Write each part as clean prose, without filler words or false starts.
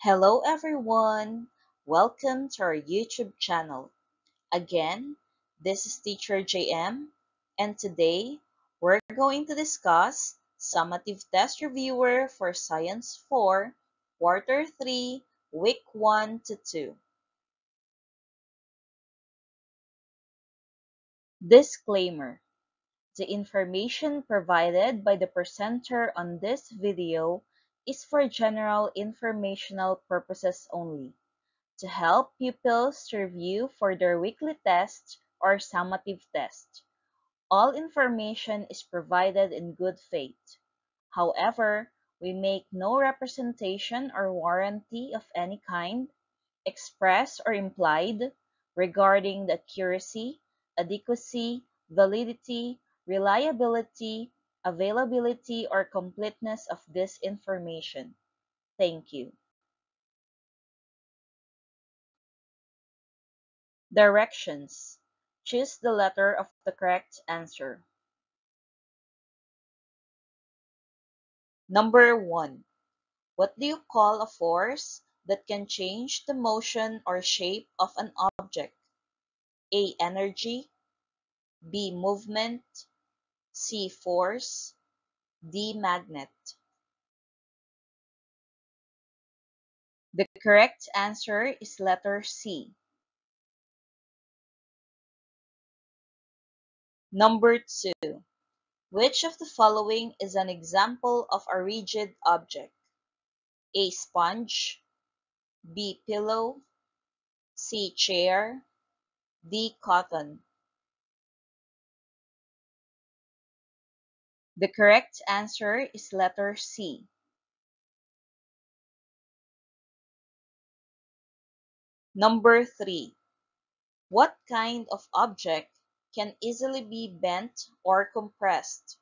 Hello everyone! Welcome to our YouTube channel. Again, this is Teacher JM, and today we're going to discuss Summative Test Reviewer for Science 4, Quarter 3, Week 1 to 2. Disclaimer: the information provided by the presenter on this video is for general informational purposes only, to help pupils to review for their weekly test or summative test. All information is provided in good faith. However, we make no representation or warranty of any kind, express or implied, regarding the accuracy, adequacy, validity, reliability, availability, or completeness of this information. Thank you. Directions: choose the letter of the correct answer. Number 1. What do you call a force that can change the motion or shape of an object? A. Energy. B. Movement. C. Force. D. Magnet. The correct answer is letter C. Number 2. Which of the following is an example of a rigid object? A. Sponge. B. Pillow. C. Chair. D. Cotton. The correct answer is letter C. Number 3. What kind of object can easily be bent or compressed?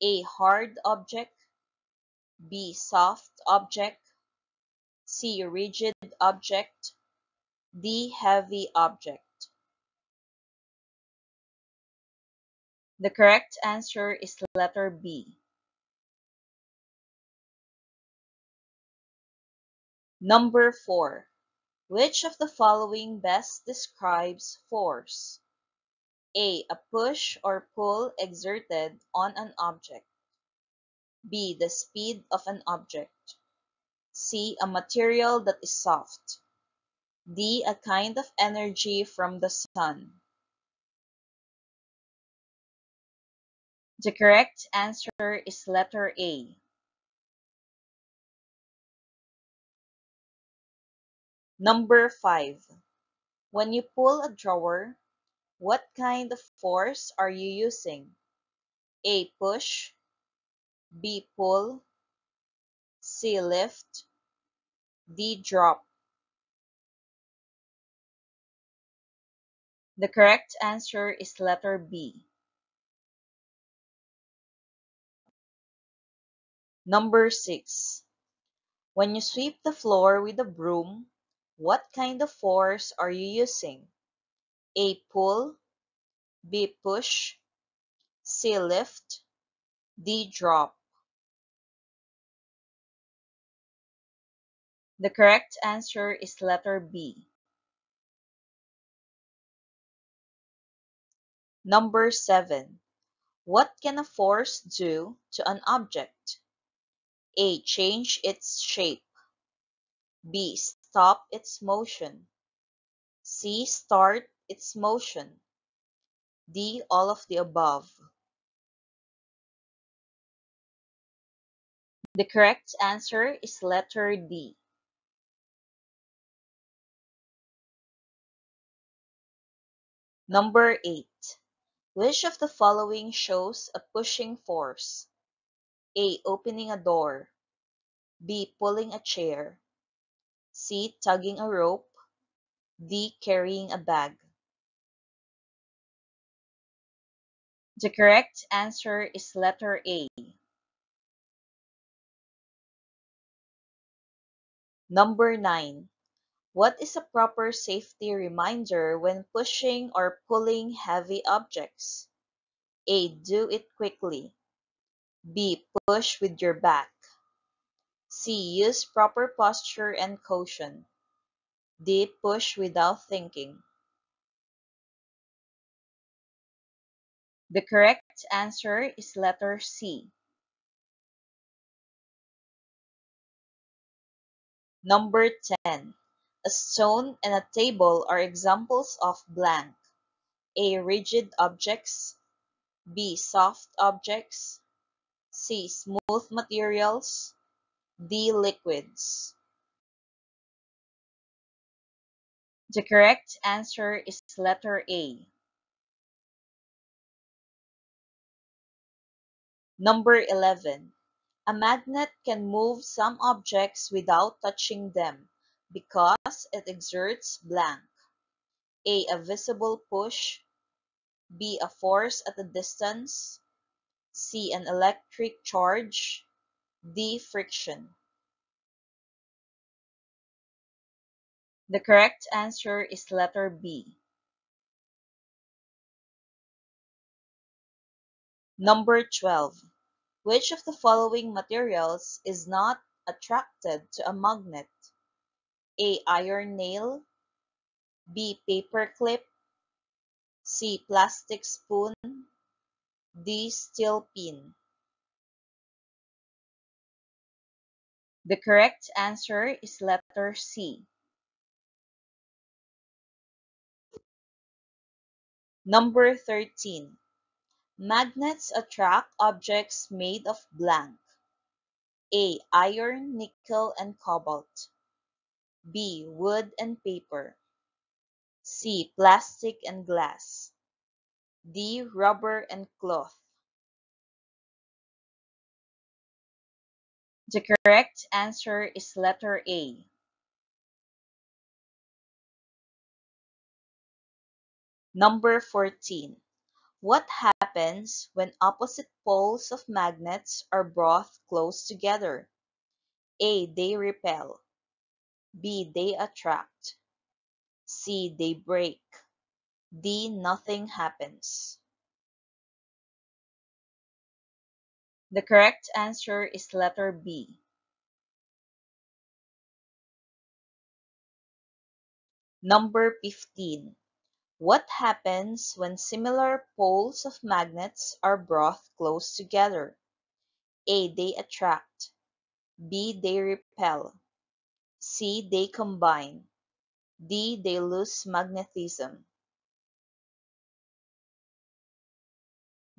A. Hard object. B. Soft object. C. Rigid object. D. Heavy object. The correct answer is letter B. Number 4. Which of the following best describes force? A. A push or pull exerted on an object. B. The speed of an object. C. A material that is soft. D. A kind of energy from the sun. The correct answer is letter A. Number 5. When you pull a drawer, what kind of force are you using? A. Push. B. Pull. C. Lift. D. Drop. The correct answer is letter B. Number 6. When you sweep the floor with a broom, what kind of force are you using? A. Pull. B. Push. C. Lift. D. Drop. The correct answer is letter B. Number 7. What can a force do to an object? A. Change its shape. B. Stop its motion. C. Start its motion. D. All of the above. The correct answer is letter D. Number 8. Which of the following shows a pushing force? A. Opening a door. B. Pulling a chair. C. Tugging a rope. D. Carrying a bag. The correct answer is letter A. Number 9. What is a proper safety reminder when pushing or pulling heavy objects? A. Do it quickly. B. Push with your back. C. Use proper posture and caution. D. Push without thinking. The correct answer is letter C. Number 10. A stone and a table are examples of blank. A. Rigid objects. B. Soft objects. C. Smooth materials. D. Liquids. The correct answer is letter A. Number 11. A magnet can move some objects without touching them because it exerts blank. A visible push. B. A force at a distance. C. An electric charge. D. Friction. The correct answer is letter B. Number 12. Which of the following materials is not attracted to a magnet? A. Iron nail. B. Paper clip. C. Plastic spoon. D. Steel pin. The correct answer is letter C. Number 13. Magnets attract objects made of blank. A. Iron, nickel, and cobalt. B. Wood and paper. C. Plastic and glass. D. Rubber and cloth. The correct answer is letter A. Number 14. What happens when opposite poles of magnets are brought close together? A. They repel. B. They attract. C. They break. D. Nothing happens. The correct answer is letter B. Number 15. What happens when similar poles of magnets are brought close together? A. They attract. B. They repel. C. They combine. D. They lose magnetism.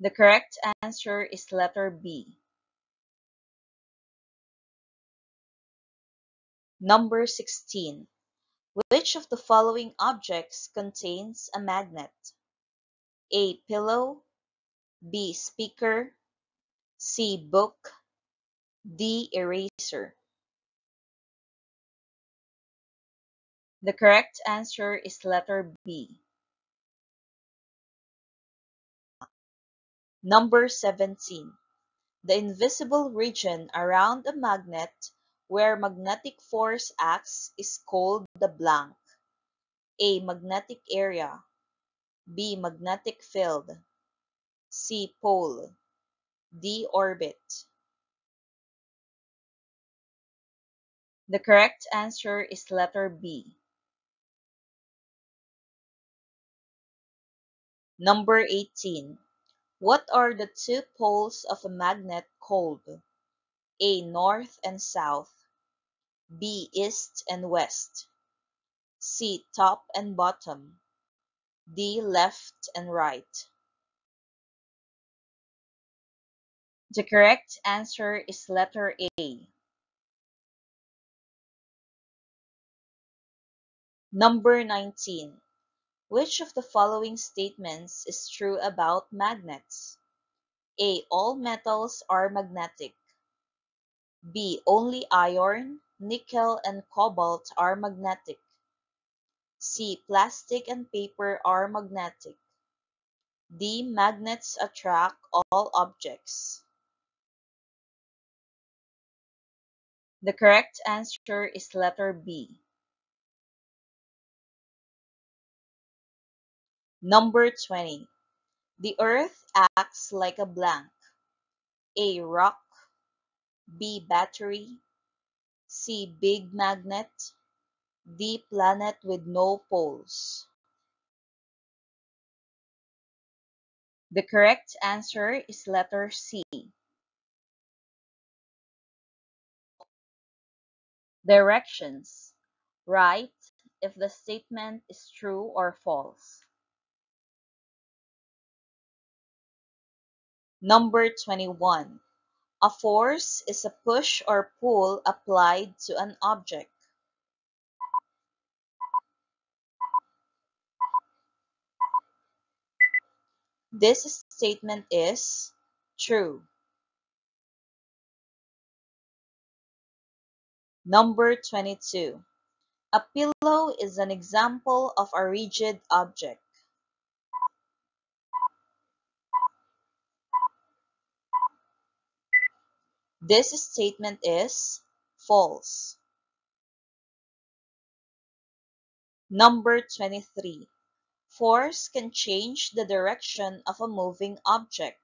The correct answer is letter B. Number 16. Which of the following objects contains a magnet? A. Pillow. B. Speaker. C. Book. D. Eraser. The correct answer is letter B. Number 17. The invisible region around a magnet where magnetic force acts is called the blank. A. Magnetic area. B. Magnetic field. C. Pole. D. Orbit. The correct answer is letter B. Number 18. What are the two poles of a magnet called? A. North and south. B. East and west. C. Top and bottom. D. Left and right. The correct answer is letter A. Number 19. Which of the following statements is true about magnets? A. All metals are magnetic. B. Only iron, nickel, and cobalt are magnetic. C. Plastic and paper are magnetic. D. Magnets attract all objects. The correct answer is letter B. Number 20. The Earth acts like a blank. A. Rock. B. Battery. C. Big magnet. D. Planet with no poles. The correct answer is letter C. Directions. Write if the statement is true or false. Number 21. A force is a push or pull applied to an object. This statement is true. Number 22. A pillow is an example of a rigid object. This statement is false. Number 23. Force can change the direction of a moving object.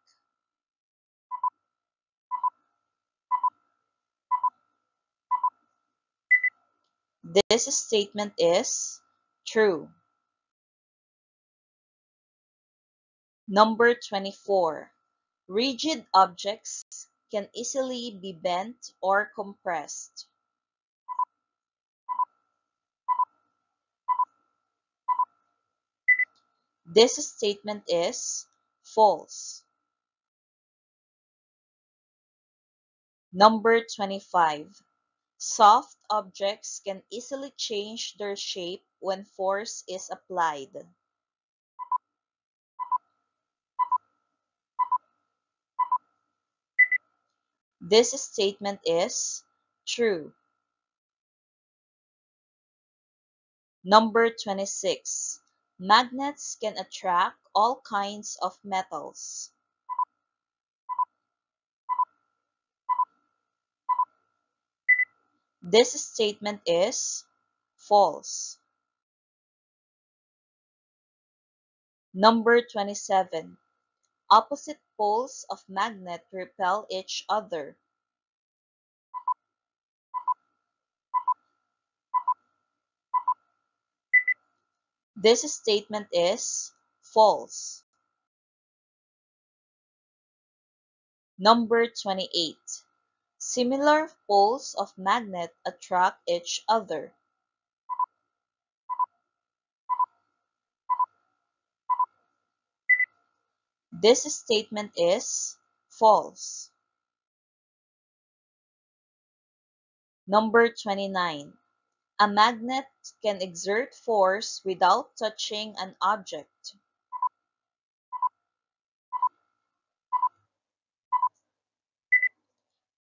This statement is true. Number 24. Rigid objects can easily be bent or compressed. This statement is false. Number 25. Soft objects can easily change their shape when force is applied. This statement is true. Number 26. Magnets can attract all kinds of metals. This statement is false. Number 27. Opposite poles of magnet repel each other. This statement is false. Number 28. Similar poles of magnet attract each other. This statement is false. Number 29. A magnet can exert force without touching an object.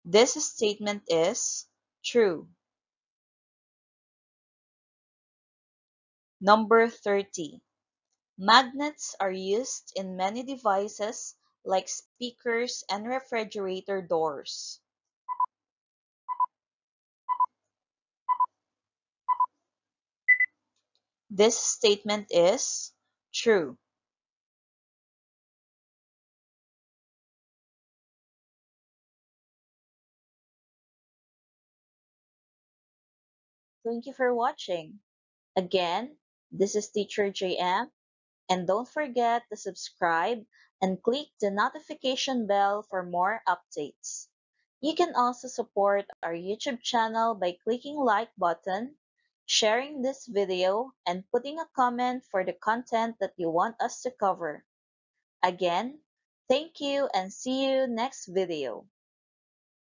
This statement is true. Number 30. Magnets are used in many devices like speakers and refrigerator doors. This statement is true. Thank you for watching. Again, this is Teacher JM, and don't forget to subscribe and click the notification bell for more updates. You can also support our YouTube channel by clicking like button, sharing this video, and putting a comment for the content that you want us to cover. Again, thank you and see you next video.